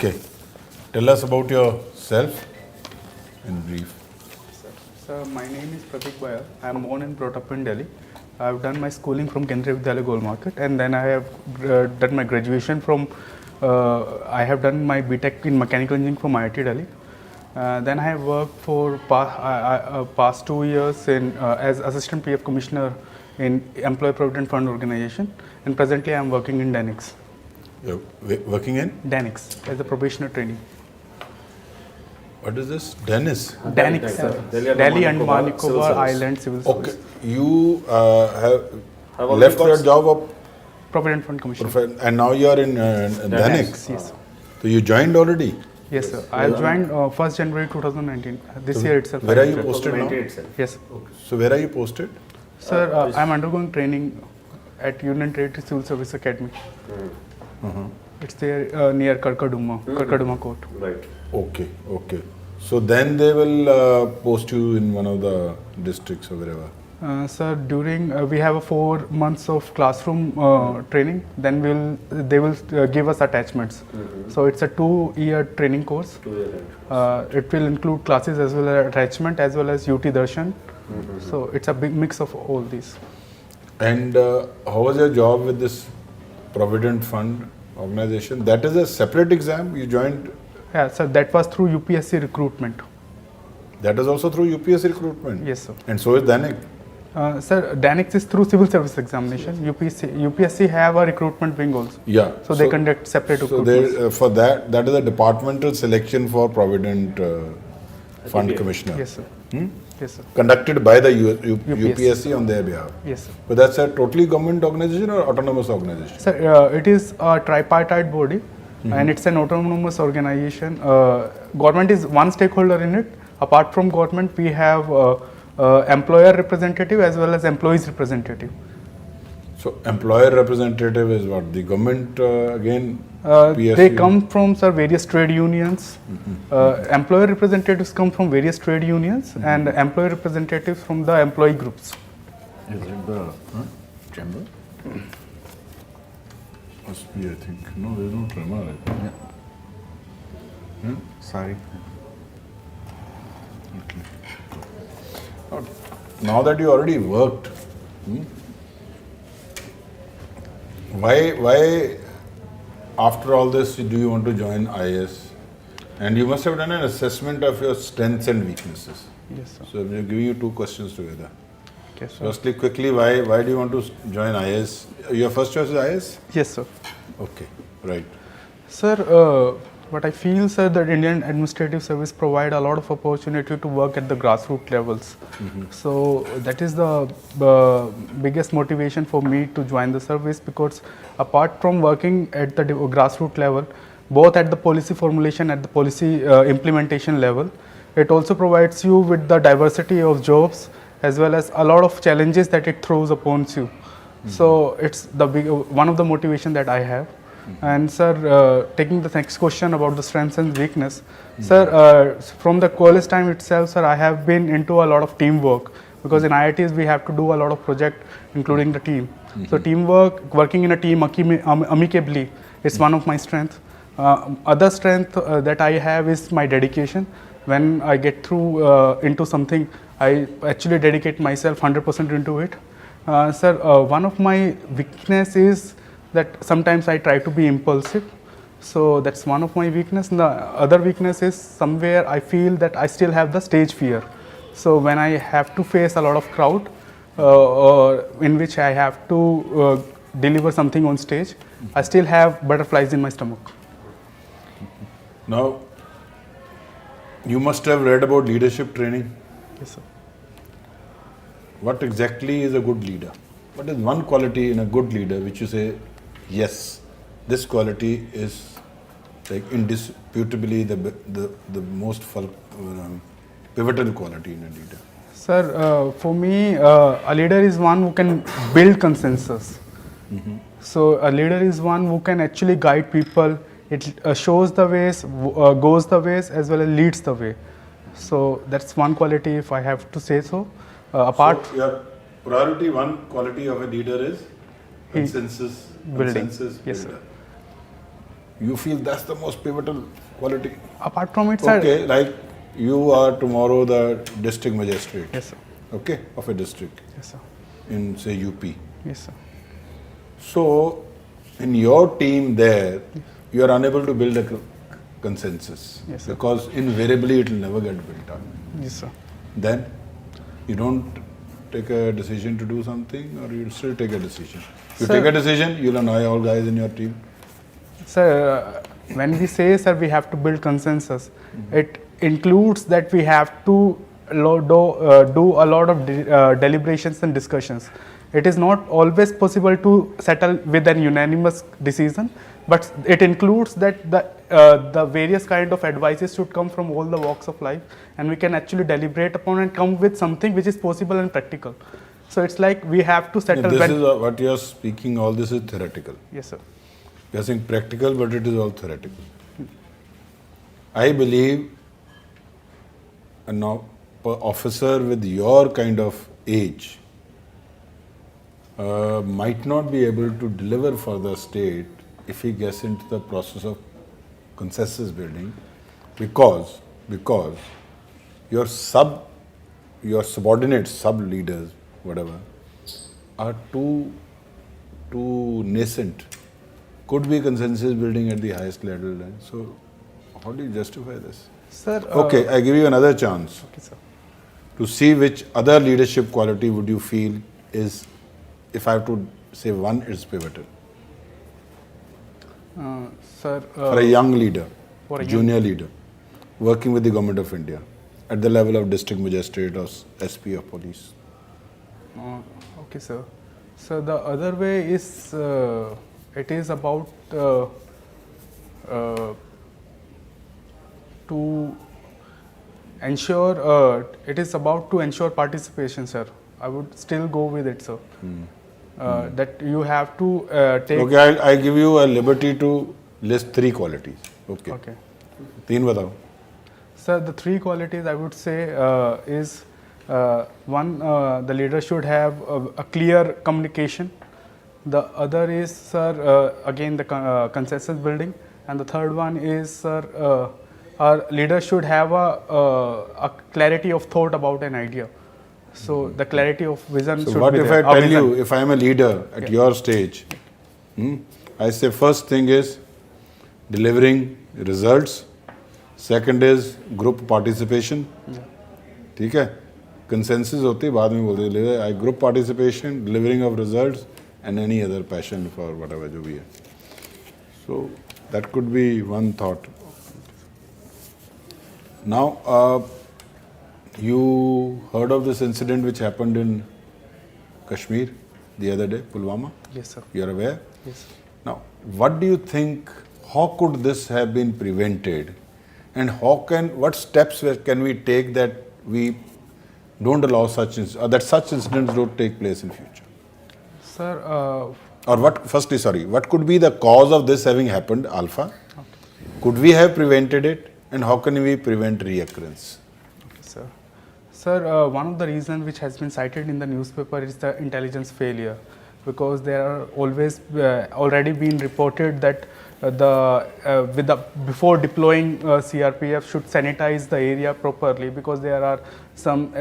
Okay. Tell us about yourself in brief. So my name is Pratik Bayal. I am born and brought up in Delhi. I have done my schooling from Kendriya Vidyalaya Gold Market, and then I have done my graduation from. I have done my BTech in mechanical engineering from IIT Delhi. Then I have worked for past 2 years as assistant PF commissioner in Employee Provident Fund organization, and presently I am working in Danix. You're working in? Danix as a probationer trainee. What is this? Dennis. Danix, sir. Delhi and Nicobar Island Civil Service. Okay. You have left your job of Provident Fund commissioner. and now you are in Danix. Yes. So you joined already? Yes, sir. I joined 1st January 2019. This year itself. Where are you posted now? Yes. Okay. So where are you posted? Sir, I am undergoing training at Union Territory Civil Service Academy. It's there near Karkaduma Court. Right. Okay. Okay. So then they will post you in one of the districts or wherever. Sir, during we have a 4 months of classroom training. Then they will give us attachments. So it's a 2-year training course. 2 years. It will include classes as well as attachment as well as UT Darshan. So it's a big mix of all these. And how was your job with this Provident Fund organization? That is a separate exam you joined. Yeah, sir. That was through UPSC recruitment. That is also through UPSC recruitment. Yes, sir. And so is Danik. Sir, Danix is through civil service examination. UPSC have a recruitment wing also. Yeah. So they conduct separate So recruitment. there, for that is a departmental selection for Provident Fund Okay. Commissioner. Yes, sir. Yes, sir. Conducted by the UPSC. UPSC on their behalf. Yes, sir. But that's a totally government organization or autonomous organization? Sir, it is a tripartite body and it's an autonomous organization. Government is one stakeholder in it. Apart from government, we have employer representative as well as employees representative. So employer representative is what? The government again? They PSU? come from, sir, various trade unions. Employer representatives come from various trade unions and employee representatives from the employee groups. Is it the chamber? Must be, I think. No, there's no tremor. I think. Sorry. Now that you already worked, why after all this do you want to join IAS? And you must have done an assessment of your strengths and weaknesses. Yes, sir. So I'm giving you two questions together. Okay, sir. Firstly, quickly, why do you want to join IAS? Your first choice is IAS? Yes, sir. Okay, right. Sir, what I feel, sir, that Indian Administrative Service provide a lot of opportunity to work at the grassroots levels. So that is the biggest motivation for me to join the service, because apart from working at the grassroots level, both at the policy formulation, at the policy implementation level, it also provides you with the diversity of jobs as well as a lot of challenges that it throws upon you. So it's the one of the motivation that I have. And sir, taking the next question about the strengths and weakness, sir, from the college time itself, sir, I have been into a lot of teamwork, because in IITs we have to do a lot of project, including the team. So teamwork, working in a team amicably, is one of my strengths. Other strength that I have is my dedication. When I get through into something, I actually dedicate myself 100% into it. Sir, one of my weakness is that sometimes I try to be impulsive. So that's one of my weakness. And the other weakness is somewhere I feel that I still have the stage fear. So when I have to face a lot of crowd, in which I have to deliver something on stage, I still have butterflies in my stomach. Now, you must have read about leadership training. Yes, sir. What exactly is a good leader? What is one quality in a good leader which you say, yes, this quality is like indisputably the most pivotal quality in a leader? Sir, for me, a leader is one who can build consensus. So a leader is one who can actually guide people. It shows the ways, goes the ways, as well as leads the way. So that's one quality, if I have to say so. Apart, So your priority one quality of a leader is consensus building. consensus Yes, builder. You feel that's the most pivotal quality. Apart from it, sir. Okay, like you are tomorrow the district magistrate. Yes, sir. Okay, of a district Yes, sir. in say UP. Yes, sir. So, in your team there, you are unable to build a consensus. Yes, sir. Because invariably it will never get built up. Yes, sir. Then you don't take a decision to do something, or you still take a decision. You Sir- take a decision, you'll annoy all guys in your team. Sir, when we say, sir, we have to build consensus, it includes that we have to do a lot of deliberations and discussions. It is not always possible to settle with an unanimous decision, but it includes that the various kind of advices should come from all the walks of life, and we can actually deliberate upon and come with something which is possible and practical. So it's like we have to settle. This is what you are speaking, all this is theoretical. Yes, sir. You are saying practical, but it is all theoretical. I believe an officer with your kind of age might not be able to deliver for the state if he gets into the process of consensus building, because your subordinates, sub leaders, whatever, are too nascent. Could be consensus building at the highest level. So, how do you justify this? Sir. Okay, I give you another chance Okay, sir. to see which other leadership quality would you feel is, if I have to say one, is pivotal. Sir. For a young leader, for a young- junior leader, working with the government of India at the level of district magistrate or SP of police. Okay, sir. So the other way is it is about to ensure it is about to ensure participation, sir. I would still go with it, sir. That you have to take. Okay, I give you a liberty to list 3 qualities. Okay. Okay. 3 बताओ. Sir, the 3 qualities I would say is one, the leader should have a clear communication. The other is, sir, again the consensus building, and the third one is, sir, our leader should have a clarity of thought about an idea. So the clarity of vision So should what be if there. I Our tell vision. you, if I am a leader at your stage, I say first thing is delivering results, second is group participation, ठीक है, consensus होती है बाद में बोलते हैं, I group participation, delivering of results and any other passion for whatever जो भी है. So that could be one thought. Now, you heard of this incident which happened in Kashmir the other day, Pulwama? Yes, sir. You are aware? Yes. Now, what do you think, how could this have been prevented, and what steps can we take that we don't allow such incidents don't take place in future? Sir, Or what could be the cause of this having happened, Alpha? Could we have prevented it, and how can we prevent reoccurrence? Sir. Sir, one of the reasons which has been cited in the newspaper is the intelligence failure, because there are always already been reported that before deploying CRPF should sanitize the area properly, because there are some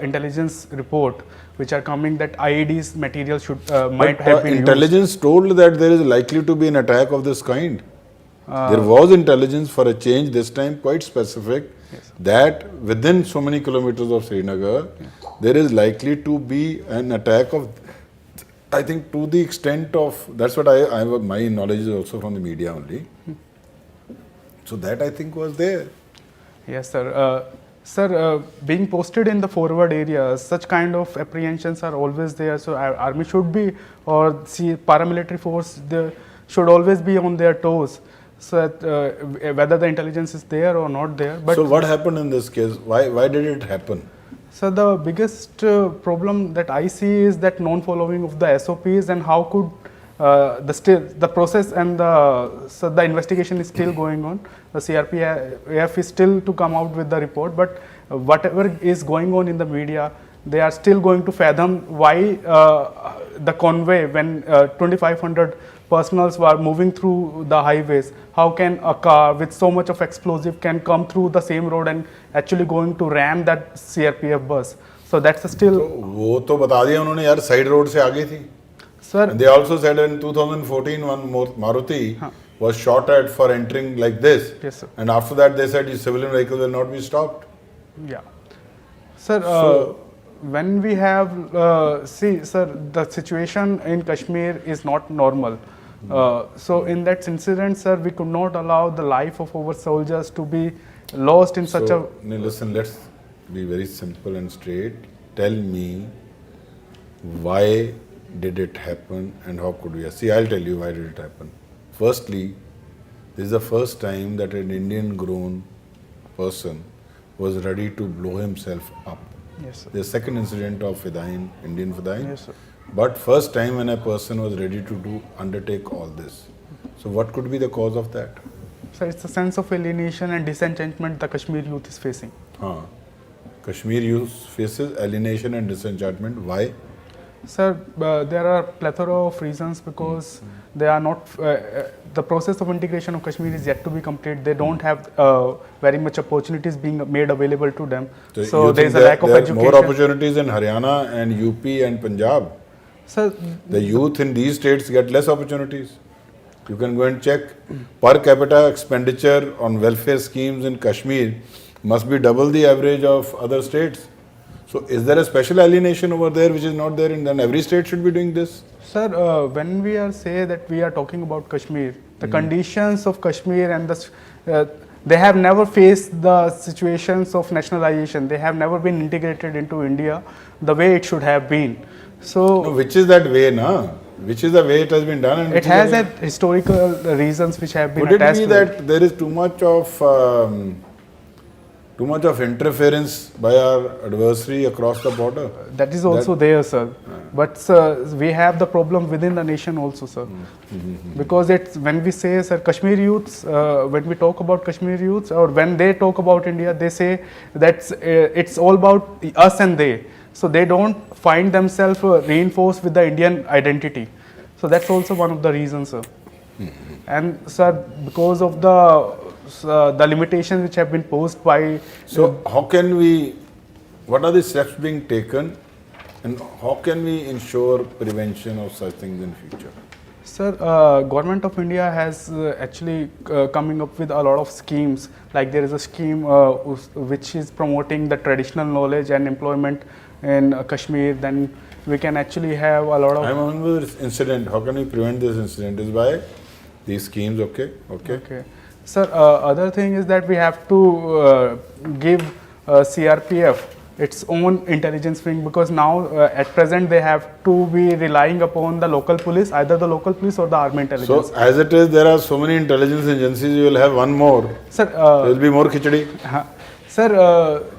intelligence report which are coming that IEDs material should might have been intelligence told that there is likely to be an attack of this kind. There was intelligence for a change this time, quite specific, that within so many kilometers of Srinagar, there is likely to be an attack of, I think, to the extent of, that's what my knowledge is also from the media only. So that I think was there. Yes, sir. Sir, being posted in the forward areas, such kind of apprehensions are always there. So army should be, or paramilitary force, they should always be on their toes. So that, whether the intelligence is there or not there. But So what happened in this case? Why did it happen? so the biggest problem that I see is that non-following of the SOPs, and how could the process and the investigation is still going on. The CRPF is still to come out with the report, but whatever is going on in the media, they are still going to fathom why the convoy, when 2,500 personals who are moving through the highways, how can a car with so much of explosive can come through the same road and actually going to ram that CRPF bus? So that's still, वो तो बता दिया उन्होंने यार, side road से आगे थी. sir. And they also said in 2014 one more Maruti was shot at for entering like this. Yes, sir. And after that they said civilian vehicles will not be stopped. Yeah. Sir, when we have, see, sir, the situation in Kashmir is not normal. So in that incident, sir, we could not allow the life of our soldiers to be lost in such a... No, listen, let's be very simple and straight. Tell me why did it happen and how could we? See, I'll tell you why did it happen. Firstly, this is the first time that an Indian grown person was ready to blow himself up. Yes, sir. The second incident of Fidain, Indian Fidain. Yes, sir. But first time when a person was ready to undertake all this. So what could be the cause of that? Sir, it's a sense of alienation and disenchantment the Kashmir youth is facing. Kashmir youth faces alienation and disenchantment. Why? Sir, there are plethora of reasons because they are not, the process of integration of Kashmir is yet to be complete. They don't have very much opportunities being made available to them. So there is a lack of education. There are more opportunities in Haryana and UP and Punjab. Sir, the youth in these states get less opportunities. You can go and check. Per capita expenditure on welfare schemes in Kashmir must be double the average of other states. So is there a special alienation over there which is not there, and then every state should be doing this? Sir, when we are say that we are talking about Kashmir, the conditions of Kashmir and the they have never faced the situations of nationalization. They have never been integrated into India the way it should have been. So no, which is that way, na? Which is the way it has been done? And it has had historical reasons which have been attached. attached. Could it be that there is too much of interference by our adversary across the border? That is also there, sir. But sir, we have the problem within the nation also, sir. Because it's when we say, sir, Kashmir youths, when we talk about Kashmir youths, or when they talk about India, they say that it's all about us and they. So they don't find themselves reinforced with the Indian identity. So that's also one of the reasons, sir. And sir, because of the limitations which have been posed by... So how can we, what are the steps being taken and how can we ensure prevention of such things in future? Sir, Government of India has actually coming up with a lot of schemes. Like there is a scheme which is promoting the traditional knowledge and employment in Kashmir. Then we can actually have a lot of... I'm on this incident. How can we prevent this incident? Is by these schemes, okay? Sir, other thing is that we have to give CRPF its own intelligence wing, because now at present they have to be relying upon the local police, either the local police or the army intelligence. So as it is, there are so many intelligence agencies, you will have one more. Sir, there will be more khichdi. Sir,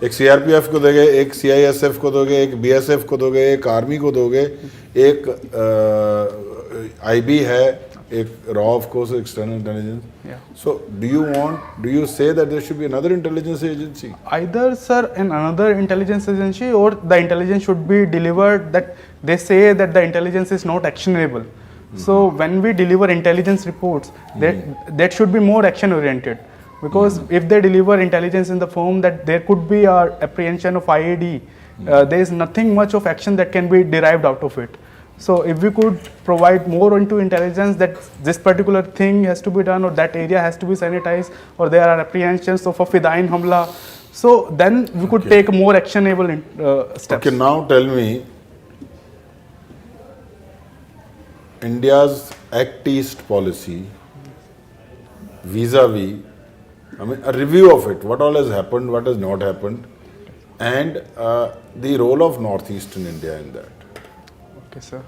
एक CRPF को दोगे, एक CISF को दोगे, एक BSF को दोगे, एक आर्मी को दोगे, एक IB है, एक RAW of course, external intelligence. Yeah. So do you say that there should be another intelligence agency? Either, sir, another intelligence agency, or the intelligence should be delivered that they say that the intelligence is not actionable. So when we deliver intelligence reports, that should be more action oriented. Because if they deliver intelligence in the form that there could be a apprehension of IED, there is nothing much of action that can be derived out of it. So if we could provide more into intelligence that this particular thing has to be done, or that area has to be sanitized, or there are apprehensions of a Fidain Hamla, so then we could take more actionable steps. Okay, now tell me, India's Act East policy vis-a-vis, I mean, a review of it, what all has happened, what has not happened, and the role of Northeast in India in that. Okay, sir.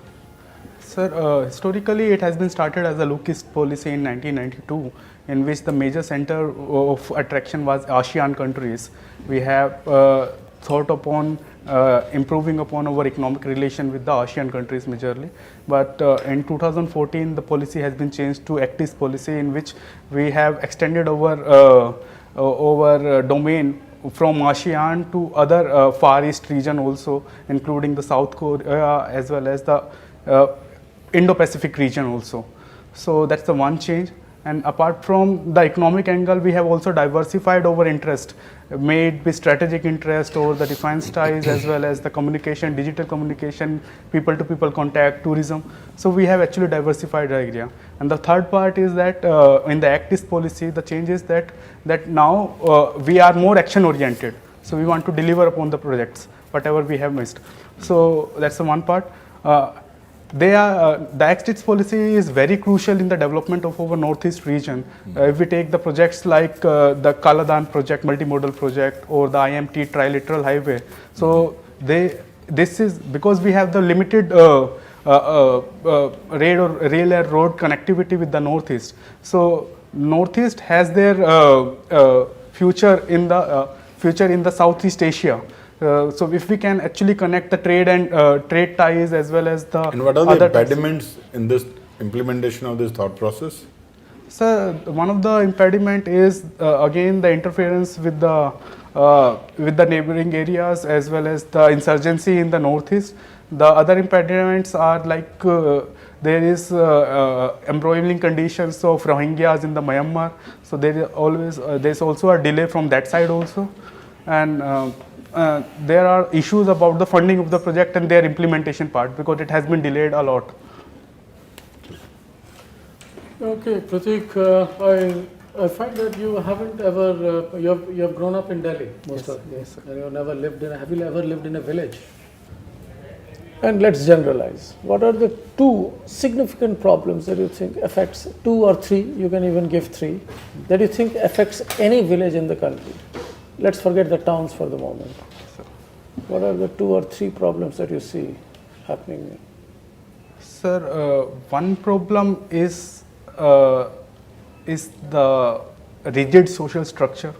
Sir, historically it has been started as a Look East policy in 1992, in which the major center of attraction was ASEAN countries. We have thought upon improving upon our economic relation with the ASEAN countries majorly. But in 2014, the policy has been changed to Act East policy, in which we have extended our domain from ASEAN to other Far East region also, including the South Korea as well as the Indo-Pacific region also. So that's the one change. And apart from the economic angle, we have also diversified our interest, may it be strategic interest or the defense ties as well as the communication, digital communication, people-to-people contact, tourism. So we have actually diversified our area. And the third part is that in the Act East policy, the change is that now we are more action-oriented. So we want to deliver upon the projects, whatever we have missed. So that's the one part. The Act East policy is very crucial in the development of our northeast region. If we take the projects like the Kaladan project, multimodal project, or the IMT trilateral highway, so this is because we have the limited rail or road connectivity with the northeast. So northeast has their future in the Southeast Asia. So if we can actually connect the trade and trade ties as well as the And what are the other ties. impediments in this implementation of this thought process? So one of the impediment is again the interference with the neighboring areas as well as the insurgency in the northeast. The other impediments are like there is embroiling conditions of Rohingyas in the Myanmar. So there's also a delay from that side also, and there are issues about the funding of the project and their implementation part because it has been delayed a lot. Okay, Pratik, I find that you haven't ever, you have grown up in Delhi most of you, and you never lived in, have you ever lived in a village? And let's generalize. What are the two significant problems that you think affects, 2 or 3, you can even give 3, that you think affects any village in the country? Let's forget the towns for the moment. What are the 2 or 3 problems that you see happening? Sir, one problem is the rigid social structure,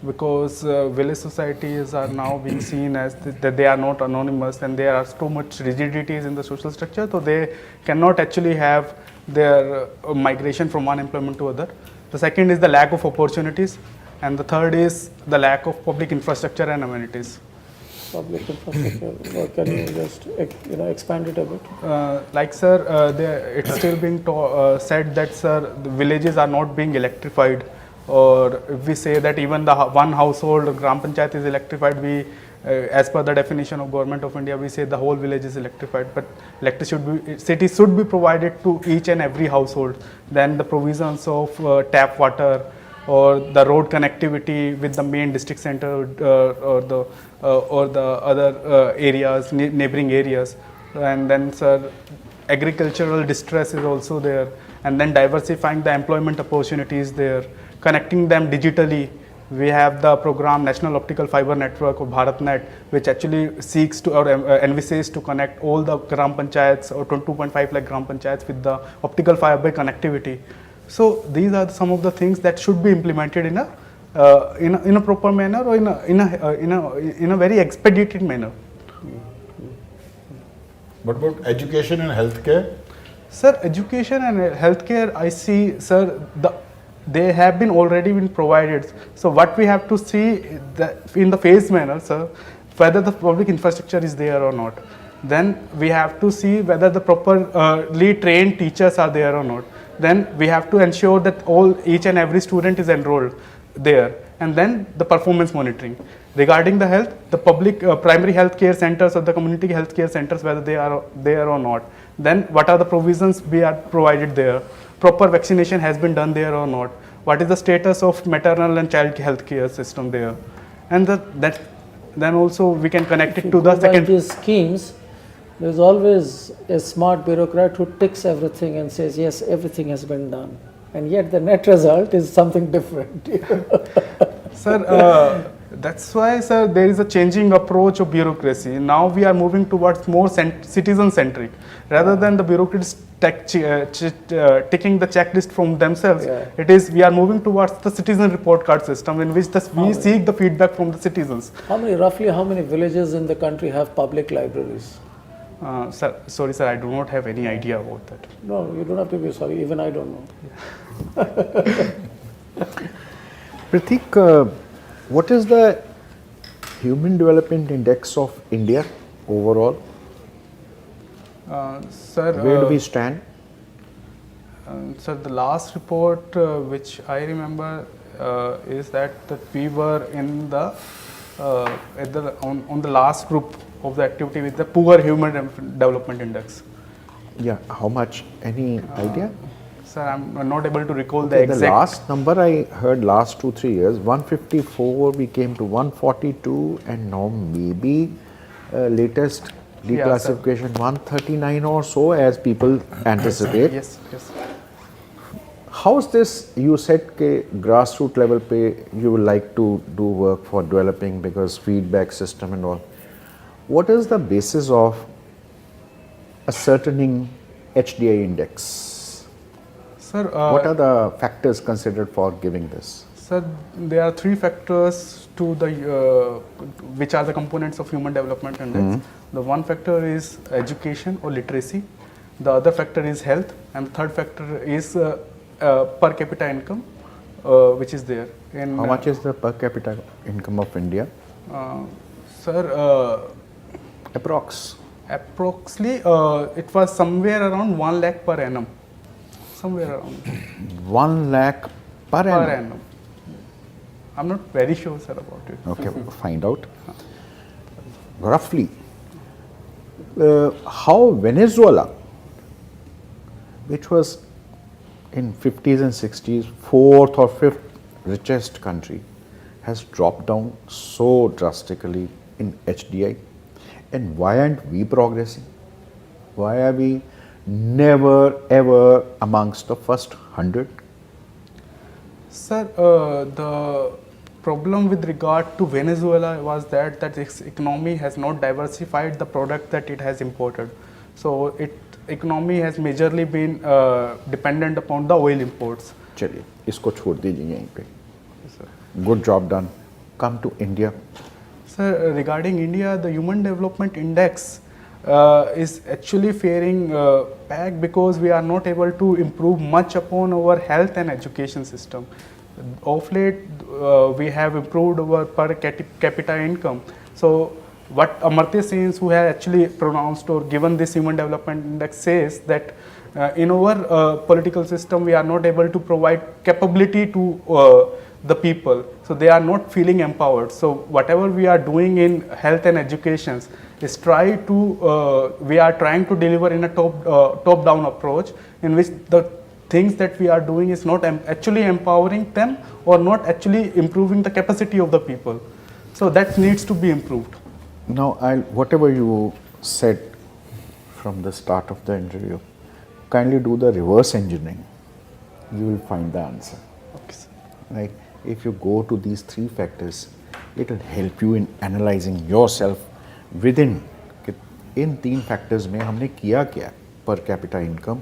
because village societies are now being seen as that they are not anonymous and there are too much rigidities in the social structure, so they cannot actually have their migration from one employment to other. The second is the lack of opportunities, and the third is the lack of public infrastructure and amenities. Public infrastructure, can you just expand it a bit? Like sir, it's still being said that sir, the villages are not being electrified, or if we say that even the one household or gram panchayat is electrified, we as per the definition of Government of India, we say the whole village is electrified, but electricity should be provided to each and every household. Then the provisions of tap water or the road connectivity with the main district center or the other areas, neighboring areas. And then sir, agricultural distress is also there, and then diversifying the employment opportunities there, connecting them digitally. We have the program National Optical Fiber Network of BharatNet, which actually seeks to or envisages to connect all the gram panchayats or 2.5 lakh gram panchayats with the optical fiber connectivity. So these are some of the things that should be implemented in a proper manner or in a very expedited manner. What about education and healthcare? Sir, education and healthcare, I see, sir, they have been already been provided. So what we have to see in the phased manner, sir, whether the public infrastructure is there or not. Then we have to see whether the properly trained teachers are there or not. Then we have to ensure that each and every student is enrolled there, and then the performance monitoring. Regarding the health, the public primary health care centers or the community health care centers, whether they are there or not. Then what are the provisions we are provided there? Proper vaccination has been done there or not? What is the status of maternal and child health care system there? And then also we can connect it to the second. These schemes, there's always a smart bureaucrat who ticks everything and says, yes, everything has been done. And yet the net result is something different. Sir, that's why, sir, there is a changing approach of bureaucracy. Now we are moving towards more citizen-centric. Rather than the bureaucrats ticking the checklist from themselves, we are moving towards the citizen report card system in which we seek the feedback from the citizens. Roughly how many villages in the country have public libraries? Sir, sorry, sir, I do not have any idea about that. No, you don't have to be sorry. Even I don't know. Pratik, what is the Human Development Index of India overall? Sir, where do we stand? So the last report which I remember is that we were in the on the last group of the activity with the poor human development index. Yeah, how much? Any idea? Sir, I'm not able to recall Okay, the the exact. last number I heard last 2-3 years, 154, we came to 142, and now maybe latest Yeah, sir. declassification 139 or so, as people anticipate. Yes, yes. How's this? You said that grassroots level pe you would like to do work for developing because feedback system and all. What is the basis of ascertaining HDI index? Sir, What are the factors considered for giving this? sir, there are three factors to the which are the components of human development index. The one factor is education or literacy. The other factor is health, and the third factor is per capita income, which is there. In, How much is the per capita income of India? Sir, Approx. approximately it was somewhere around 1 lakh per annum. Somewhere around 1 lakh per per annum. annum. I'm not very sure, sir, about it. Okay, find out. Roughly, how Venezuela, which was in 50s and 60s, fourth or fifth richest country, has dropped down so drastically in HDI, and why aren't we progressing? Why are we never ever amongst the first 100? Sir, the problem with regard to Venezuela was that its economy has not diversified the product that it has imported. So its economy has majorly been dependent upon the oil imports. चलिए इसको छोड़ दीजिए यहीं पे. Yes, sir. Good job done. Come to India. Sir, regarding India, the Human Development Index is actually faring back because we are not able to improve much upon our health and education system. Of late, we have improved our per capita income. So, what Amartya Sen, who has actually pronounced or given this Human Development Index, says that in our political system, we are not able to provide capability to the people, so they are not feeling empowered. So whatever we are doing in health and education is we are trying to deliver in a top down approach, in which the things that we are doing is not actually empowering them or not actually improving the capacity of the people. So that needs to be improved. Now, whatever you said from the start of the interview, kindly do the reverse engineering. You will find the answer. Okay, sir. Right? If you go to these three factors, it will help you in analyzing yourself within. In तीन factors में हमने किया क्या? Per capita income,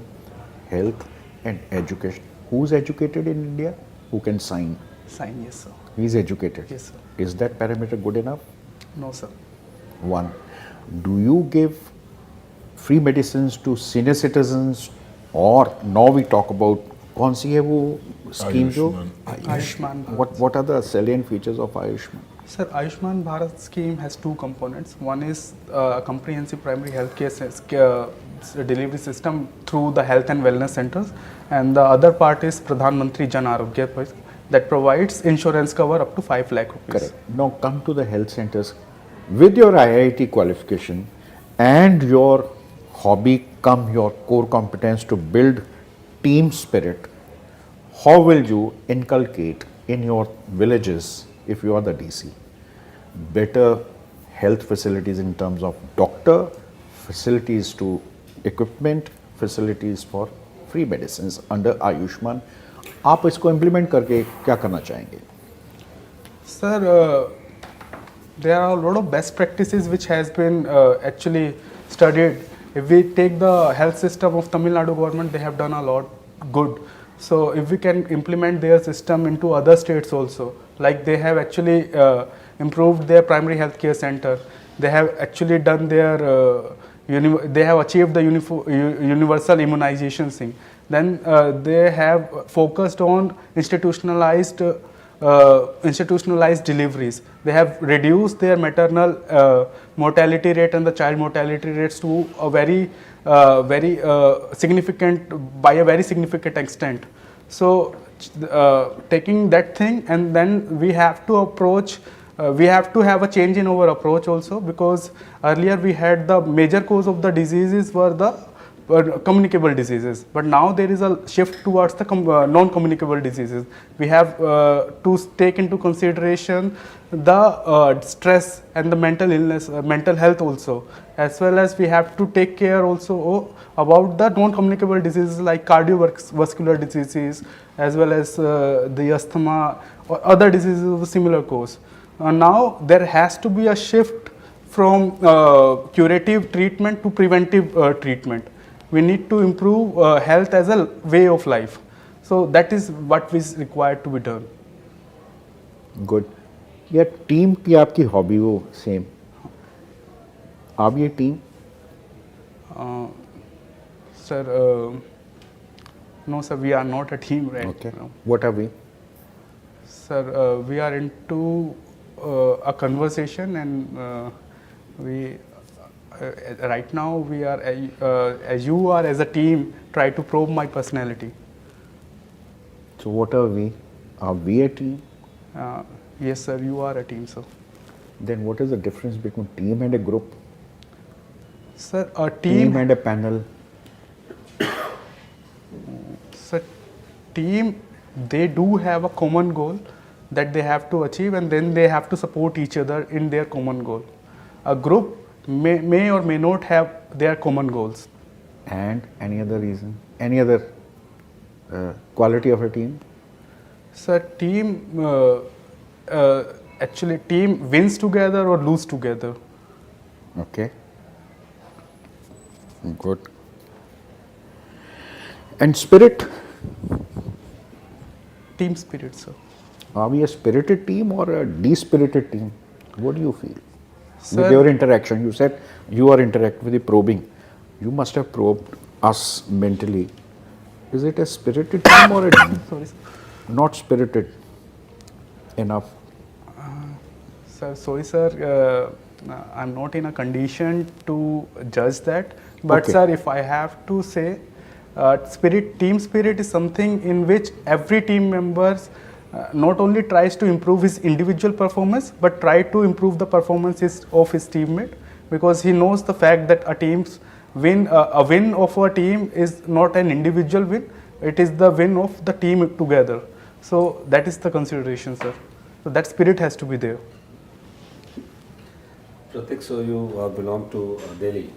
health, and education. Who's educated in India? Who can sign? Sign, yes, sir. He's educated. Yes, sir. Is that parameter good enough? No, sir. One. Do you give free medicines to senior citizens, or now we talk about कौन सी है वो scheme जो Ayushman Bharat. what are the salient features of Ayushman? Sir, Ayushman Bharat scheme has two components. One is a comprehensive primary health care delivery system through the health and wellness centers, and the other part is Pradhan Mantri Jan Arogya that provides insurance cover up to 5 lakh rupees. Correct. Now come to the health centers. With your IIT qualification and your hobby come your core competence to build team spirit, how will you inculcate in your villages, if you are the DC, better health facilities in terms of doctor, facilities to equipment, facilities for free medicines under Ayushman? आप इसको implement करके क्या करना चाहेंगे? Sir, there are a lot of best practices which has been actually studied. If we take the health system of Tamil Nadu government, they have done a lot good. So if we can implement their system into other states also, like they have actually improved their primary health care center, they have actually done their, they have achieved the universal immunization thing. Then they have focused on institutionalized deliveries. They have reduced their maternal mortality rate and the child mortality rates to a very very significant by a very significant extent. So taking that thing, and then we have to approach. We have to have a change in our approach also, because earlier we had the major cause of the diseases were the communicable diseases, but now there is a shift towards the non-communicable diseases. We have to take into consideration the stress and the mental illness, mental health also, as well as we have to take care also about the non-communicable diseases like cardiovascular diseases, as well as the asthma or other diseases of a similar cause. Now there has to be a shift from curative treatment to preventive treatment. We need to improve health as a way of life. So that is what is required to be done. Good. Yet team की आपकी hobby वो same. आप ये team? Sir, no sir, we are not a team right Okay. now. What are we? Sir, we are into a conversation, and we right now we are as you are as a team try to probe my personality. So what are we? Are we a team? Yes sir, you are a team, sir. Then what is the difference between team and a group? Sir, a Team team, and a panel. sir, team, they do have a common goal that they have to achieve, and then they have to support each other in their common goal. A group may or may not have their common goals. And any other reason? Any other quality of a team? Sir, team, actually team wins together or lose together. Okay. Good. And spirit? Team spirit, sir. Are we a spirited team or a de-spirited team? What do you feel? Sir, With your interaction, you said you are interacting with the probing. You must have probed us mentally. Is it a spirited team or a sorry, sir. not spirited enough? Sir, sorry, sir. I'm not in a condition to judge that. But Okay. sir, if I have to say, team spirit is something in which every team members not only tries to improve his individual performance, but try to improve the performances of his teammate, because he knows the fact that a team's win, a win of a team is not an individual win; it is the win of the team together. So that is the consideration, sir. So that spirit has to be there. Pratik, so you belong to Delhi.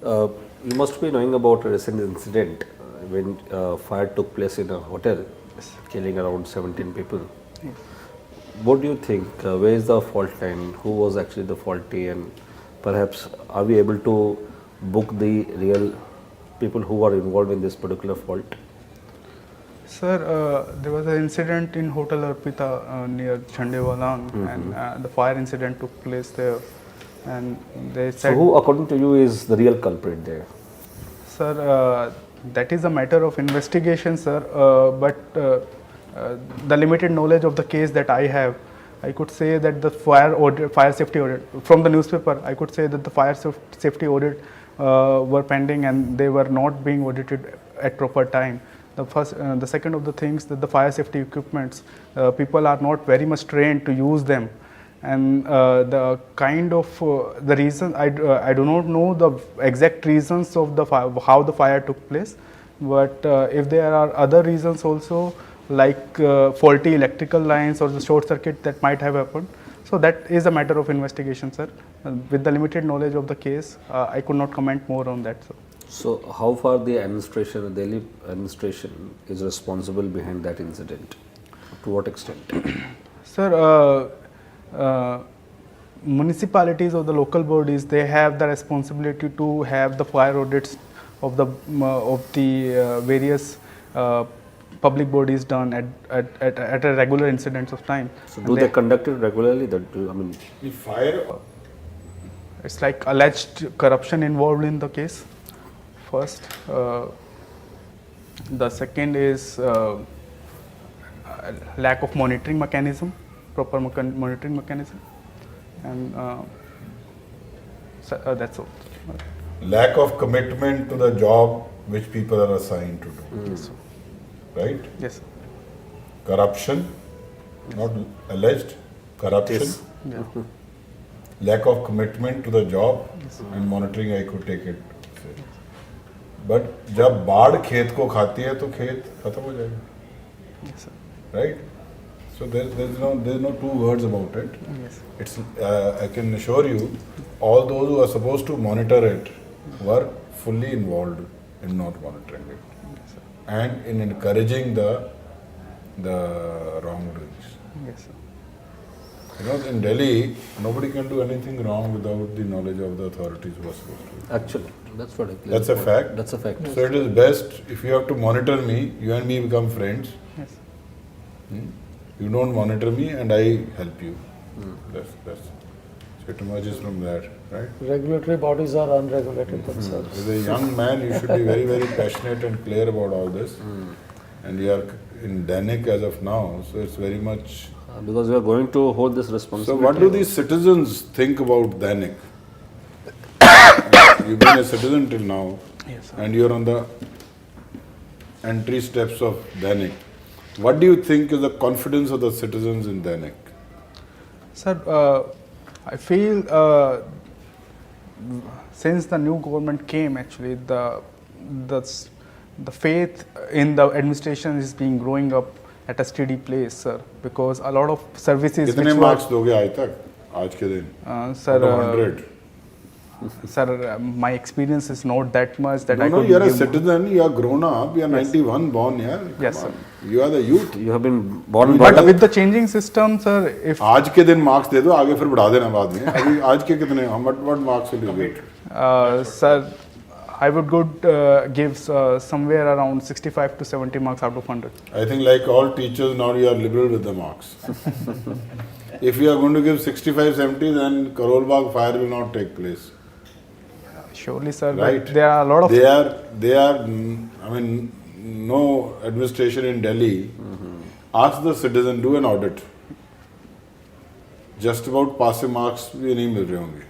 You must be knowing about a recent incident when fire took place in a hotel, killing around 17 people. What do you think? Where is the fault line? Who was actually the faulty? And perhaps are we able to book the real people who are involved in this particular fault? Sir, there was an incident in Hotel Arpita near Chandewalan, and the fire incident took place there. And they So said, who, according to you, is the real culprit there? sir, that is a matter of investigation, sir. But the limited knowledge of the case that I have, I could say that the fire safety audit from the newspaper, I could say that the fire safety audit were pending and they were not being audited at proper time. The second of the things that the fire safety equipments, people are not very much trained to use them, and the kind of the reason I do not know the exact reasons of the fire, how the fire took place, but if there are other reasons also, like faulty electrical lines or the short circuit that might have happened. So that is a matter of investigation, sir. With the limited knowledge of the case, I could not comment more on that, sir. So how far the administration, the Delhi administration is responsible behind that incident? To what extent? Sir, municipalities or the local bodies, they have the responsibility to have the fire audits of the various public bodies done at a regular incidents of time. So And do they conduct it regularly? The fire. It's like alleged corruption involved in the case. First, the second is lack of monitoring mechanism, proper monitoring mechanism, and that's all. lack of commitment to the job which people are assigned to do. Right? Yes, sir. Corruption, not alleged, corruption. Yes. Yeah. Lack of commitment to the job and monitoring, I could take it. But जब बाढ़ खेत को खाती है तो खेत खत्म हो जाएगा, Yes, sir. right? So there's no two words about it. Yes. It's I can assure you, all those who are supposed to monitor it were fully involved in not monitoring it and in encouraging the wrongdoings. Yes, sir. You know, in Delhi, nobody can do anything wrong without the knowledge of the authorities who are supposed to. Actually, that's what I clearly That's a thought. fact. That's a fact. So it is best if you have to monitor me, you and me become friends. Yes. You don't monitor me and I help you. That's so it emerges from that, right? Regulatory bodies are unregulated themselves. As a young man, you should be very, very passionate and clear about all this. And you are in Danik as of now, so it's very much. Because we are going to hold this So responsibility. what do these citizens think about Danik? You've been a citizen till now, Yes, sir. and you're on the entry steps of Danik. What do you think is the confidence of the citizens in Danik? Sir, I feel since the new government came, actually, the faith in the administration is being growing up at a steady pace, sir. Because a lot of services कितने which marks दोगे आज तक, आज के दिन? sir, Out of 100. sir, my experience is not that much that No, I no, could you're a give- citizen, you are grown up, you are 91 born, yeah. Yes, Come sir. on. You are the youth. You have been born But by with the changing system, sir, if आज के दिन marks दे दो, आगे फिर बढ़ा देना बाद में. अभी आज के कितने? What marks will you get? sir, I would give somewhere around 65 to 70 marks out of 100. I think like all teachers now you are liberal with the marks. If you are going to give 65, 70, then Karol Bagh fire will not take place. Surely, sir, Right. but there are a lot of They are, I mean, no administration in Delhi. Ask the citizen, do an audit. Just about passing marks भी नहीं मिल रहे होंगे.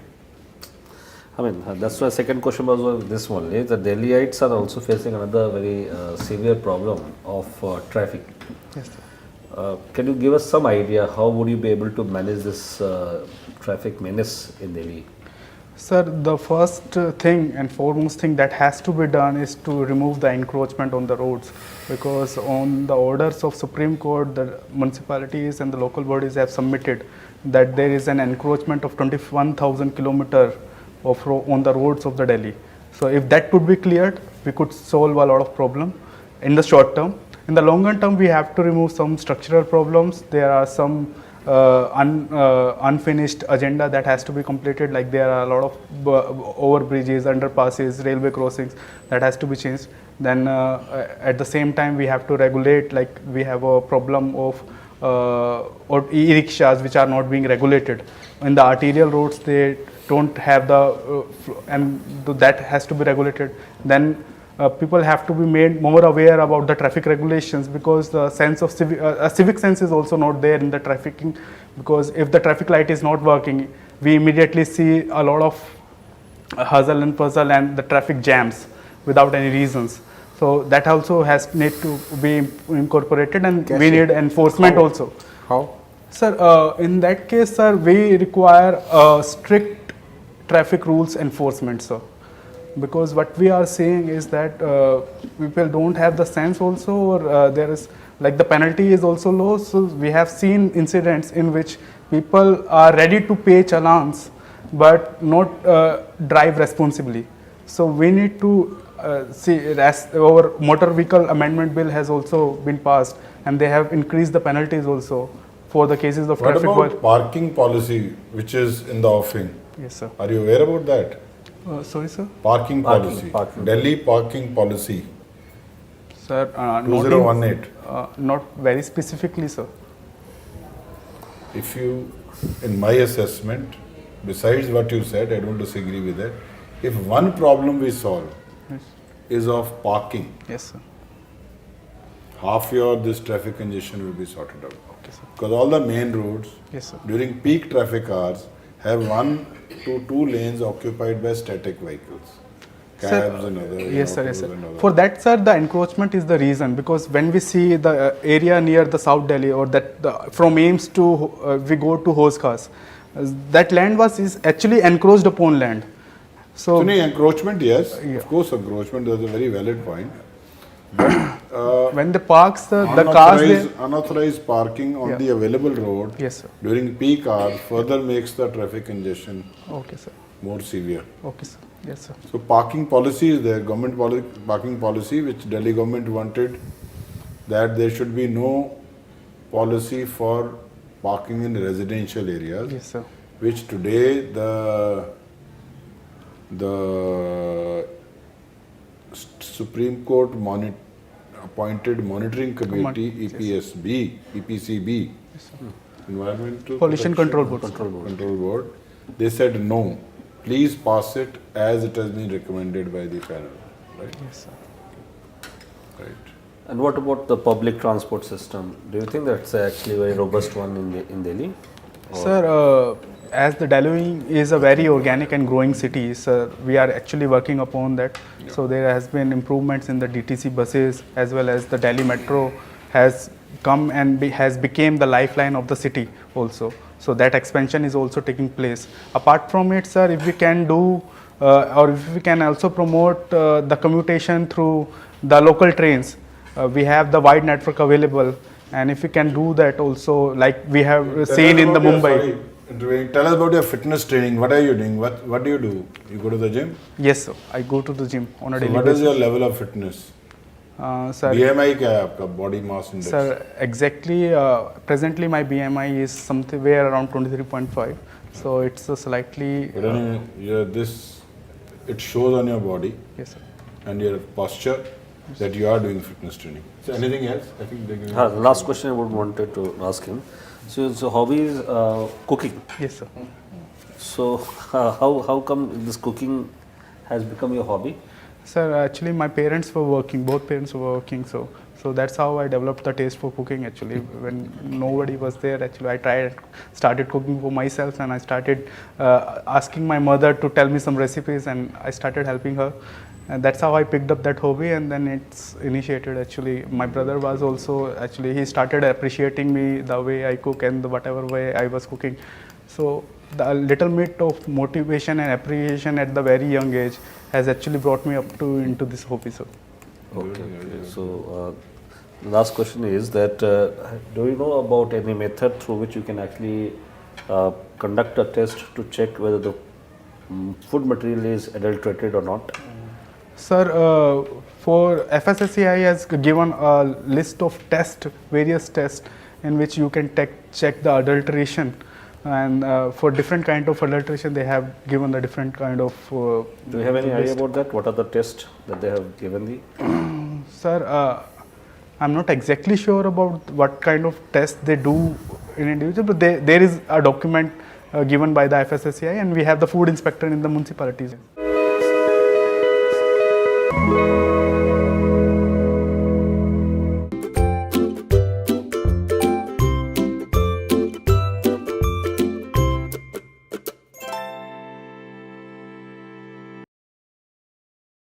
I mean, that's why second question was this only. The Delhiites are also facing another very severe problem of traffic. Yes, sir. Can you give us some idea how would you be able to manage this traffic menace in Delhi? Sir, the first thing and foremost thing that has to be done is to remove the encroachment on the roads, because on the orders of Supreme Court, the municipalities and the local bodies have submitted that there is an encroachment of 21,000 kilometers on the roads of the Delhi. So if that could be cleared, we could solve a lot of problem in the short term. In the longer term, we have to remove some structural problems. There are some unfinished agenda that has to be completed, like there are a lot of overbridges, underpasses, railway crossings that has to be changed. Then at the same time we have to regulate, like we have a problem of or e-rickshaws which are not being regulated. In the arterial roads they don't have the and that has to be regulated. Then people have to be made more aware about the traffic regulations, because the sense of civic sense is also not there in the trafficking, because if the traffic light is not working, we immediately see a lot of hustle and puzzle and the traffic jams without any reasons. So that also has need to be incorporated, and we need enforcement also. How? Sir, in that case, sir, we require strict traffic rules enforcement, sir. Because what we are seeing is that people don't have the sense also, or there is like the penalty is also low. So we have seen incidents in which people are ready to pay challans but not drive responsibly. So we need to see, as our motor vehicle amendment bill has also been passed, and they have increased the penalties also for the cases of What traffic. about parking policy, which is in the offing? Yes, sir. Are you aware about that? Sorry, sir. Parking policy. parking. Delhi parking policy. Sir, not in- 2018. not very specifically, sir. If you, in my assessment, besides what you said, I don't disagree with that. If one problem we solve Yes. is of parking, Yes, sir. half your this traffic congestion will be sorted out. Okay, sir. Because all the main roads Yes, sir. during peak traffic hours have 1 to 2 lanes occupied by static vehicles. cabs and other. Yes, sir. Yes, autos sir. and other. For that, sir, the encroachment is the reason, because when we see the area near the South Delhi, or from Ames to we go to Hose Khas, that land is actually encroached upon land. So, So no, encroachment, yes. Yeah. Of course, encroachment is a very valid point. when the parks, the cars there. Unauthorized parking on Yeah. the available road Yes, sir. during peak hours further makes the traffic congestion Okay, sir. more severe. Okay, sir. Yes, sir. So parking policy is there, parking policy, which Delhi government wanted that there should be no policy for parking in residential areas, Yes, sir. which today the Supreme Court appointed monitoring committee EPCB, Environmental Pollution Control Board. Board. Control Board. They said no, please pass it as it has been recommended by the panel. Right? Yes, sir. Right. And what about the public transport system? Do you think that's actually a very robust one in Delhi? Or- Sir, as the Delhi is a very organic and growing city, sir, we are actually working upon that. So there has been improvements in the DTC buses, as well as the Delhi Metro has come and has become the lifeline of the city also. So that expansion is also taking place. Apart from it, sir, if we can do or if we can also promote the commutation through the local trains, we have the wide network available, and if we can do that also, like we have seen in the Mumbai. Tell us about your fitness training. What are you doing? What do? You go to the gym? Yes, sir. I go to the gym on a So daily what is basis. your level of fitness? Sir, BMI क्या है आपका? Body mass index. sir, exactly. Presently, my BMI is somewhere around 23.5. So it's a slightly. But it shows on your body Yes, sir. and your posture that you are doing fitness training. So anything else? I think they're giving The last question I would wanted to ask him. So hobby is cooking. Yes, sir. So how come this cooking has become your hobby? Sir, actually, my parents were working. Both parents were working. So that's how I developed the taste for cooking. Actually, when nobody was there, actually, I started cooking for myself, and I started asking my mother to tell me some recipes, and I started helping her. And that's how I picked up that hobby, and then it's initiated. Actually, my brother was also he started appreciating me the way I cook and whatever way I was cooking. So the little bit of motivation and appreciation at the very young age has actually brought me into this hobby. So Okay. So the last question is that do you know about any method through which you can actually conduct a test to check whether the food material is adulterated or not? Sir, for FSSAI has given a list of various tests in which you can check the adulteration, and for different kind of adulteration they have given the different kind of. Do you have any idea about that? What are the tests that they have given thee? Sir, I'm not exactly sure about what kind of tests they do in individual, but there is a document given by the FSSAI, and we have the food inspector in the municipalities.